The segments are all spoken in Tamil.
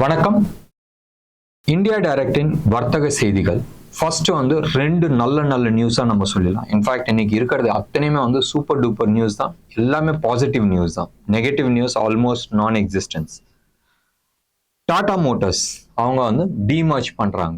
வணக்கம். இந்தியா டைரக்டின் வர்த்தக செய்திகள். ஃபர்ஸ்ட் வந்து ரெண்டு நல்ல நியூஸாக நம்ம சொல்லலாம். இன்ஃபேக்ட் இன்னைக்கு இருக்கிறது அத்தனையுமே வந்து சூப்பர் டூப்பர் நியூஸ் தான். எல்லாமே பாசிட்டிவ் நியூஸ் தான். நெகட்டிவ் நியூஸ் ஆல்மோஸ்ட் நான் எக்ஸிஸ்டன்ஸ். டாடா மோட்டார்ஸ் அவங்க வந்து டீமர்ஜ் பண்றாங்க.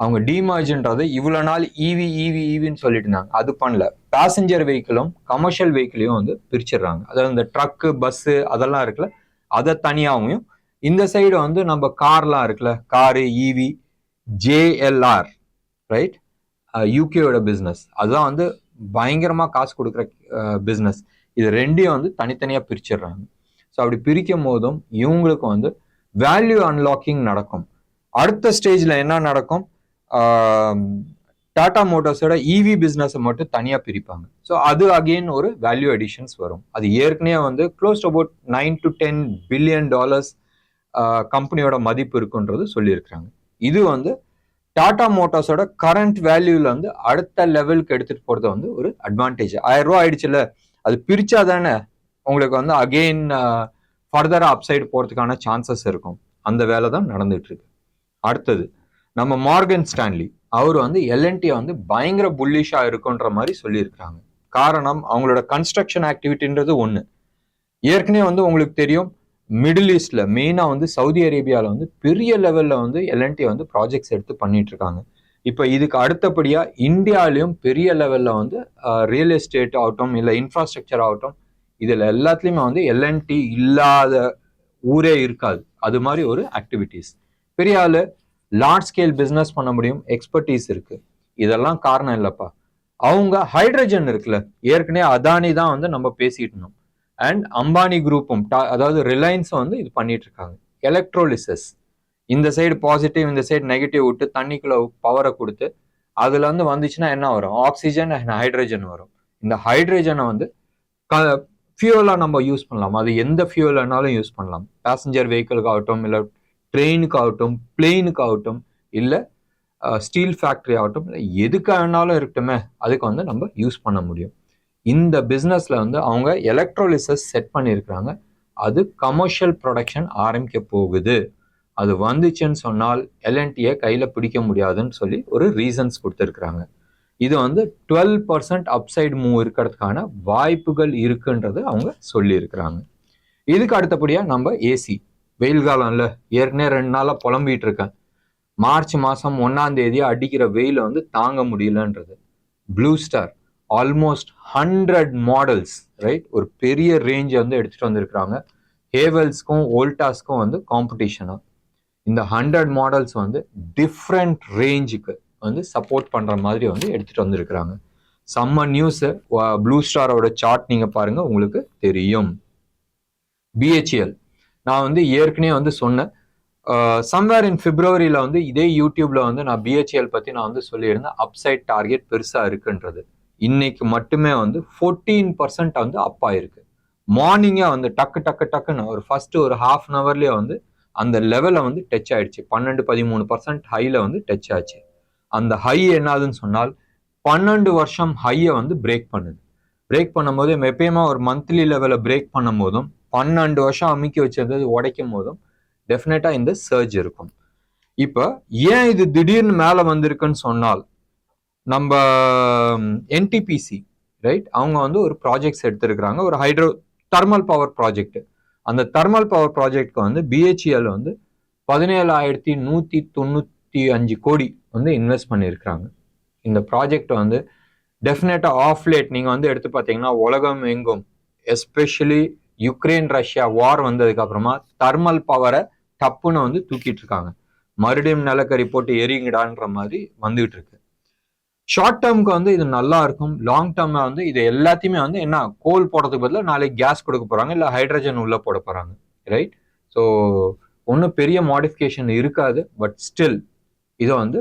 அவங்க டீமர்ஜ்ன்றது இவ்வளோ நாள் ஈவின்னு சொல்லிட்டு இருந்தாங்க. அது பண்ணல. பேசஞ்சர் வெஹிக்கிளும் கமர்ஷியல் வெஹிக்கிளையும் வந்து பிரிச்சிடுறாங்க. அதாவது இந்த ட்ரக்கு பஸ்ஸு அதெல்லாம் இருக்குல்ல, அதை தனியாகவும் இந்த சைடு வந்து நம்ம கார்லாம் இருக்குல்ல, காரு ஈவி ஜேஎல்ஆர் ரைட், யூகேயோட பிஸ்னஸ், அதுதான் வந்து பயங்கரமாக காசு கொடுக்குற பிஸ்னஸ். இது ரெண்டையும் வந்து தனித்தனியாக பிரிச்சிடுறாங்க. ஸோ அப்படி பிரிக்கும் போதும் இவங்களுக்கு வந்து வேல்யூ அன்லாக்கிங் நடக்கும். அடுத்த ஸ்டேஜில் என்ன நடக்கும், டாடா மோட்டார்ஸோட இவி பிஸ்னஸை மட்டும் தனியாக பிரிப்பாங்க. ஸோ அது அகெயின் ஒரு வேல்யூ அடிஷன்ஸ் வரும். அது ஏற்கனவே வந்து close to about $9 to 10 billion கம்பெனியோட மதிப்பு இருக்குன்றது சொல்லியிருக்கிறாங்க. இது வந்து டாடா மோட்டார்ஸோட கரண்ட் வேல்யூல வந்து அடுத்த லெவலுக்கு எடுத்துட்டு போறது வந்து ஒரு அட்வான்டேஜ். 1000 ரூபா ஆயிடுச்சுல, அது பிரிச்சா தானே உங்களுக்கு வந்து அகெயின் ஃபர்தரா அப்சைடு போறதுக்கான சான்சஸ் இருக்கும். அந்த வேலை தான் நடந்துட்டு இருக்கு. அடுத்தது நம்ம மார்கன் ஸ்டான்லி அவர் வந்து எல்என்டி வந்து பயங்கர புல்லிஷா இருக்குன்ற மாதிரி சொல்லியிருக்கிறாங்க. காரணம் அவங்களோட கன்ஸ்ட்ரக்ஷன் ஆக்டிவிட்டின்றது ஒன்று. ஏற்கனவே வந்து உங்களுக்கு தெரியும், மிடில் ஈஸ்ட்ல மெயினா வந்து சவுதி அரேபியாவில் வந்து பெரிய லெவல்ல வந்து எல்என்டி வந்து ப்ராஜெக்ட்ஸ் எடுத்து பண்ணிட்டு இருக்காங்க. இப்போ இதுக்கு அடுத்தபடியா இந்தியாலையும் பெரிய லெவல்ல வந்து ரியல் எஸ்டேட் ஆகட்டும் இல்லை இன்ஃப்ராஸ்ட்ரக்சர் ஆகட்டும், இதுல எல்லாத்துலயுமே வந்து எல்என்டி இல்லாத ஊரே இருக்காது. அது மாதிரி ஒரு ஆக்டிவிட்டிஸ். பெரிய ஆளு லார்ஜ் ஸ்கேல் பிஸ்னஸ் பண்ண முடியும், எக்ஸ்பர்டீஸ் இருக்கு. இதெல்லாம் காரணம் இல்லப்பா, அவங்க ஹைட்ரஜன் இருக்குல்ல, ஏற்கனவே அதானி தான் வந்து நம்ம பேசிட்டு இருந்தோம். அண்ட் அம்பானி குரூப்பும் அதாவது ரிலையன்ஸ் வந்து இது பண்ணிட்டு இருக்காங்க. எலக்ட்ரோலிசஸ், இந்த சைடு பாசிட்டிவ் இந்த சைடு நெகட்டிவ் விட்டு தண்ணிக்குள்ள பவரை கொடுத்து அதுல வந்து வந்துச்சுன்னா என்ன வரும், ஆக்சிஜன் அண்ட் ஹைட்ரஜன் வரும். இந்த ஹைட்ரஜனை வந்து ஃபியூவலா நம்ம யூஸ் பண்ணலாம். அது எந்த ஃபியூவல்னாலும் யூஸ் பண்ணலாம். பேசஞ்சர் வெஹிக்கிளுக்கு ஆகட்டும், இல்லை ட்ரெயினுக்கு ஆகட்டும், பிளெயினுக்கு ஆகட்டும், இல்லை ஸ்டீல் ஃபேக்டரி ஆகட்டும், இல்லை எதுக்காகனாலும் இருக்கட்டுமே, அதுக்கு வந்து நம்ம யூஸ் பண்ண முடியும். இந்த பிஸ்னஸ்ல வந்து அவங்க எலக்ட்ரோலிசஸ் செட் பண்ணியிருக்கிறாங்க. அது கமர்ஷியல் ப்ரொடக்ஷன் ஆரம்பிக்க போகுது. அது வந்துச்சுன்னு சொன்னால் எல்என்டியை கையில பிடிக்க முடியாதுன்னு சொல்லி ஒரு ரீசன்ஸ் கொடுத்துருக்குறாங்க. இது வந்து 12% அப்சைடு மூவ் இருக்கிறதுக்கான வாய்ப்புகள் இருக்குன்றது அவங்க சொல்லியிருக்கிறாங்க. இதுக்கு அடுத்தபடியா நம்ம ஏசி, வெயில் காலம்ல ஏற்கனவே 2 நாளா புலம்பிட்டு இருக்கேன். மார்ச் மாசம் 1ஆம் தேதி அடிக்கிற வெயில வந்து தாங்க முடியலன்றது. Blue Star almost 100 models right, ஒரு பெரிய ரேஞ்ச் வந்து எடுத்துட்டு வந்திருக்கிறாங்க. ஹேவல்ஸ்க்கும் வோல்டாஸ்க்கும் வந்து காம்படிஷனா இந்த 100 மாடல்ஸ் வந்து டிஃப்ரெண்ட் ரேஞ்சுக்கு வந்து சப்போர்ட் பண்ற மாதிரி வந்து எடுத்துட்டு வந்திருக்கிறாங்க. செம்ம நியூஸ். ப்ளூ ஸ்டாரோட சார்ட் நீங்க பாருங்க, உங்களுக்கு தெரியும். பிஹெச்எல் நான் வந்து ஏற்கனவே வந்து சொன்னேன், சம்வேர் இன் பிப்ரவரியில வந்து இதே யூடியூப்ல வந்து நான் பிஹெச்எல் பத்தி நான் வந்து சொல்லியிருந்தேன், அப்சைட் டார்கெட் பெருசா இருக்குன்றது. இன்னைக்கு மட்டுமே வந்து 14% வந்து அப் ஆயிருக்கு. மார்னிங்கே வந்து டக்குன்னு ஒரு ஃபர்ஸ்ட் ஒரு ஹாஃப் அன் ஹவர்லயே வந்து அந்த லெவலை வந்து டச் ஆயிடுச்சு. 12-13% ஹைல வந்து டச் ஆச்சு. அந்த ஹை என்னதுன்னு சொன்னால் 12 வருஷம் ஹையை வந்து பிரேக் பண்ணுது. பிரேக் பண்ணும்போது எப்பயுமே ஒரு மந்த்லி லெவலை பிரேக் பண்ணும் போதும் 12 வருஷம் அமுக்கி வச்சது உடைக்கும் போதும் டெஃபினட்டா இந்த சர்ஜ் இருக்கும். இப்போ ஏன் இது திடீர்னு மேல வந்திருக்குன்னு சொன்னால், நம்ம என்டிபிசி ரைட், அவங்க வந்து ஒரு ப்ராஜெக்ட்ஸ் எடுத்திருக்கிறாங்க, ஒரு ஹைட்ரோ தெர்மல் பவர் ப்ராஜெக்ட். அந்த தெர்மல் பவர் ப்ராஜெக்ட்க்கு வந்து பிஹெச்எல் வந்து 17,195 கோடி வந்து இன்வெஸ்ட் பண்ணியிருக்கிறாங்க. இந்த ப்ராஜெக்ட் வந்து டெஃபினட்டா ஆஃப் லேட் நீங்க வந்து எடுத்து பார்த்தீங்கன்னா உலகம் எங்கும், எஸ்பெஷலி யுக்ரைன் ரஷ்யா வார் வந்ததுக்கு அப்புறமா தெர்மல் பவரை டப்புன்னு வந்து தூக்கிட்டு இருக்காங்க. மறுபடியும் நிலக்கரி போட்டு எரிங்கடான்ற மாதிரி வந்துகிட்டு இருக்கு. ஷார்ட் டேர்முக்கு வந்து இது நல்லா இருக்கும். லாங் டேர்ம்ல வந்து இது எல்லாத்தையுமே வந்து என்ன, கோல் போடுறதுக்கு பதிலாக நாளைக்கு கேஸ் கொடுக்க போறாங்க, இல்லை ஹைட்ரஜன் உள்ள போட போறாங்க ரைட். ஸோ ஒன்றும் பெரிய மாடிஃபிகேஷன் இருக்காது. பட் ஸ்டில் இதை வந்து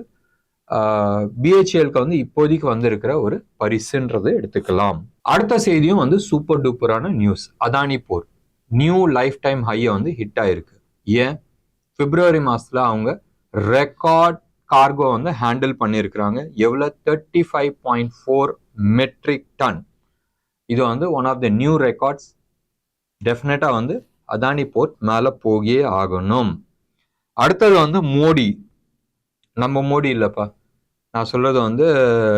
பிஹெச்எலுக்கு வந்து இப்போதைக்கு வந்திருக்கிற ஒரு பரிசுன்றது எடுத்துக்கலாம். அடுத்த செய்தியும் வந்து சூப்பர் டூப்பரான நியூஸ். அதானி போர் நியூ லைஃப் டைம் ஹையை வந்து ஹிட் ஆயிருக்கு. ஏன், பிப்ரவரி மாசத்துல அவங்க ரெக்கார்ட் கார்கோ வந்து ஹேண்டில் பண்ணியிருக்கிறாங்க. எவ்வளோ, 35.4 மெட்ரிக் டன். இது வந்து one of the new records. டெஃபினட்டா வந்து அதானி போர்ட் மேல போகியே ஆகணும். அடுத்தது வந்து மோடி, நம்ம மோடி இல்லப்பா, நான் சொல்றது வந்து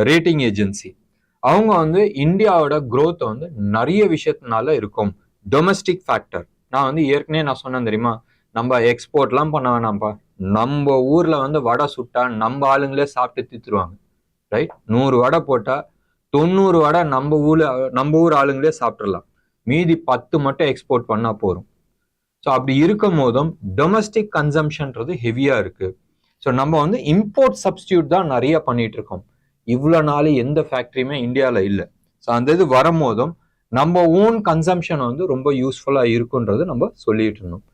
ரேட்டிங் ஏஜென்சி. அவங்க வந்து இந்தியாவோட growth வந்து நிறைய விஷயத்தினால இருக்கும். Domestic factor. நான் வந்து ஏற்கனவே நான் சொன்னேன் தெரியுமா, நம்ம எக்ஸ்போர்ட்லாம் பண்ண வேணாம்ப்பா, நம்ம ஊர்ல வந்து வடை சுட்டா நம்ம ஆளுங்களே சாப்பிட்டு தீத்துருவாங்க. ரைட்? 100 வடை போட்டா 90 வடை நம்ம ஊர் ஆளுங்களே சாப்பிட்றலாம். மீதி 10 மட்டும் எக்ஸ்போர்ட் பண்ணா போறோம். ஸோ அப்படி இருக்கும் போதும் டொமஸ்டிக் கன்சம்ஷன்றது ஹெவியா இருக்கு. ஸோ நம்ம வந்து இம்போர்ட் சப்ஸ்டியூட் தான் நிறைய பண்ணிட்டு இருக்கோம். இவ்வளோ நாள் எந்த ஃபேக்டரியுமே இந்தியாவில் இல்லை. ஸோ அந்த இது வரும்போதும் நம்ம ஓன் கன்சம்ஷன் வந்து ரொம்ப யூஸ்ஃபுல்லாக இருக்குன்றது நம்ம சொல்லிட்டு இருந்தோம்.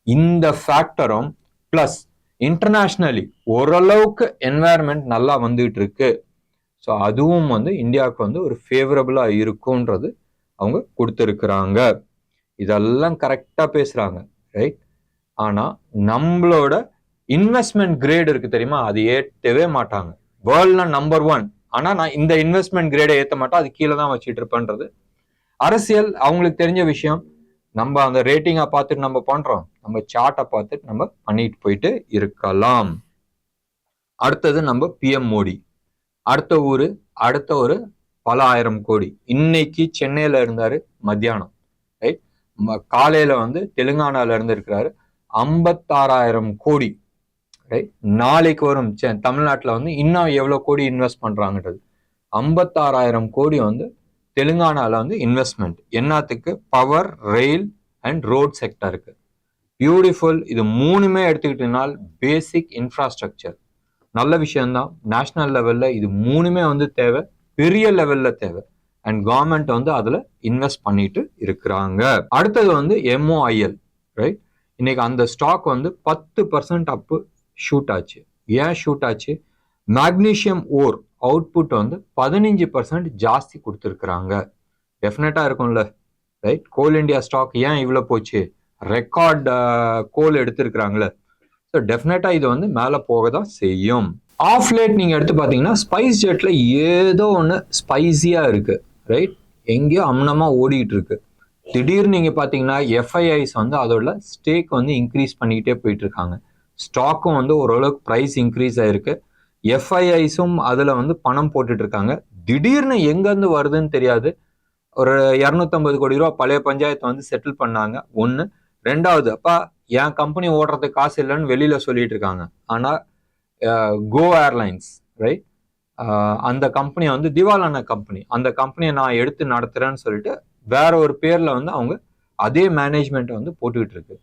இந்த ஃபேக்டரும் ப்ளஸ் இன்டர்நேஷ்னலி ஓரளவுக்கு என்வாயர்மெண்ட் நல்லா வந்துகிட்டு இருக்கு. ஸோ அதுவும் வந்து இந்தியாவுக்கு வந்து ஒரு ஃபேவரபிளாக இருக்குன்றது அவங்க கொடுத்துருக்குறாங்க. இதெல்லாம் கரெக்டாக பேசுகிறாங்க, ரைட்? ஆனால் நம்மளோட இன்வெஸ்ட்மெண்ட் கிரேட் இருக்கு தெரியுமா, அது ஏற்றவே மாட்டாங்க. வேர்ல்ட்ல நம்பர் 1, ஆனால் நான் இந்த இன்வெஸ்ட்மெண்ட் கிரேடை ஏற்ற மாட்டோம், அது கீழே தான் வச்சுட்டு இருப்பேன்றது அரசியல். அவங்களுக்கு தெரிஞ்ச விஷயம். நம்ம அந்த ரேட்டிங்கை பார்த்துட்டு நம்ம பண்றோம், நம்ம சார்ட்டை பார்த்துட்டு நம்ம பண்ணிட்டு போயிட்டு இருக்கலாம். அடுத்தது நம்ம பிஎம் மோடி. அடுத்த ஒரு பல ஆயிரம் கோடி. இன்னைக்கு சென்னையில இருந்தாரு மத்தியானம், ரைட்? காலையில வந்து தெலுங்கானால இருந்து இருக்கிறாரு. 56,000 கோடி, ரைட்? நாளைக்கு வரும் தமிழ்நாட்டில் வந்து இன்னும் எவ்வளவு கோடி இன்வெஸ்ட் பண்றாங்கன்றது. 56,000 கோடி வந்து தெலுங்கானால வந்து இன்வெஸ்ட்மெண்ட். என்னத்துக்கு? பவர், ரெயில் அண்ட் ரோட் செக்டருக்கு. பியூட்டிஃபுல். இது மூணுமே எடுத்துக்கிட்டீங்கன்னா பேசிக் இன்ஃப்ராஸ்ட்ரக்சர். நல்ல விஷயம்தான். நேஷனல் லெவல்ல இது மூணுமே வந்து தேவை, பெரிய லெவல்ல தேவை. அண்ட் கவர்மெண்ட் வந்து அதுல இன்வெஸ்ட் பண்ணிட்டு இருக்கிறாங்க. அடுத்தது வந்து MOIL, ரைட்? இன்னைக்கு அந்த ஸ்டாக் வந்து 10% அப்பு ஷூட் ஆச்சு. ஏன் ஷூட் ஆச்சு? மேக்னீசியம் ஓர் அவுட்புட் வந்து 15% ஜாஸ்தி கொடுத்துருக்குறாங்க. டெஃபினட்டா இருக்கும்ல, ரைட்? கோல் இண்டியா ஸ்டாக் ஏன் இவ்வளவு போச்சு? ரெக்கார்ட் கோல் எடுத்திருக்கிறாங்களே. ஸோ டெஃபினட்டா இது வந்து மேலே போக தான் செய்யும். ஆஃப் லேட் நீங்க எடுத்து பார்த்தீங்கன்னா ஸ்பைஸ் ஜெட்ல ஏதோ ஒன்று ஸ்பைசியா இருக்கு, ரைட்? எங்கேயோ அம்னமா ஓடிட்டு இருக்கு. திடீர்னு நீங்க பாத்தீங்கன்னா FIIs வந்து அதோட ஸ்டேக் வந்து இன்க்ரீஸ் பண்ணிக்கிட்டே போயிட்டு இருக்காங்க. ஸ்டாக்கும் வந்து ஓரளவுக்கு ப்ரைஸ் இன்க்ரீஸ் ஆயிருக்கு. FIIஸும் அதுல வந்து பணம் போட்டுட்டு இருக்காங்க. திடீர்னு எங்கேருந்து வருதுன்னு தெரியாது. ஒரு 250 கோடி ரூபா பழைய பஞ்சாயத்தை வந்து செட்டில் பண்ணாங்க, ஒன்று. ரெண்டாவது, அப்பா என் கம்பெனி ஓடுறதுக்கு காசு இல்லைன்னு வெளியில சொல்லிட்டு இருக்காங்க. ஆனா கோ ஏர்லைன்ஸ், ரைட்? அந்த கம்பெனி வந்து திவாலான கம்பெனி. அந்த கம்பெனியை நான் எடுத்து நடத்துறேன்னு சொல்லிட்டு வேற ஒரு பேர்ல வந்து அவங்க அதே மேனேஜ்மெண்ட்டை வந்து போட்டுக்கிட்டு இருக்கு.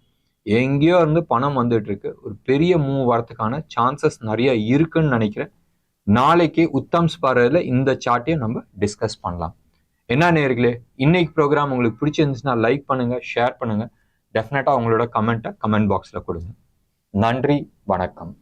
எங்கேயோ இருந்து பணம் வந்துட்டு இருக்கு. ஒரு பெரிய மூவ் வரதுக்கான சான்சஸ் நிறைய இருக்குன்னு நினைக்கிறேன். நாளைக்கு உத்தம் ஸ்பாரர்ல இந்த சார்ட்டையும் நம்ம டிஸ்கஸ் பண்ணலாம். என்ன நேயர்களே, இன்னைக்கு ப்ரோக்ராம் உங்களுக்கு பிடிச்சிருந்துச்சுன்னா லைக் பண்ணுங்க, ஷேர் பண்ணுங்க. டெஃபினட்டா உங்களோட கமெண்ட் பாக்ஸ்ல கொடுங்க. நன்றி, வணக்கம்.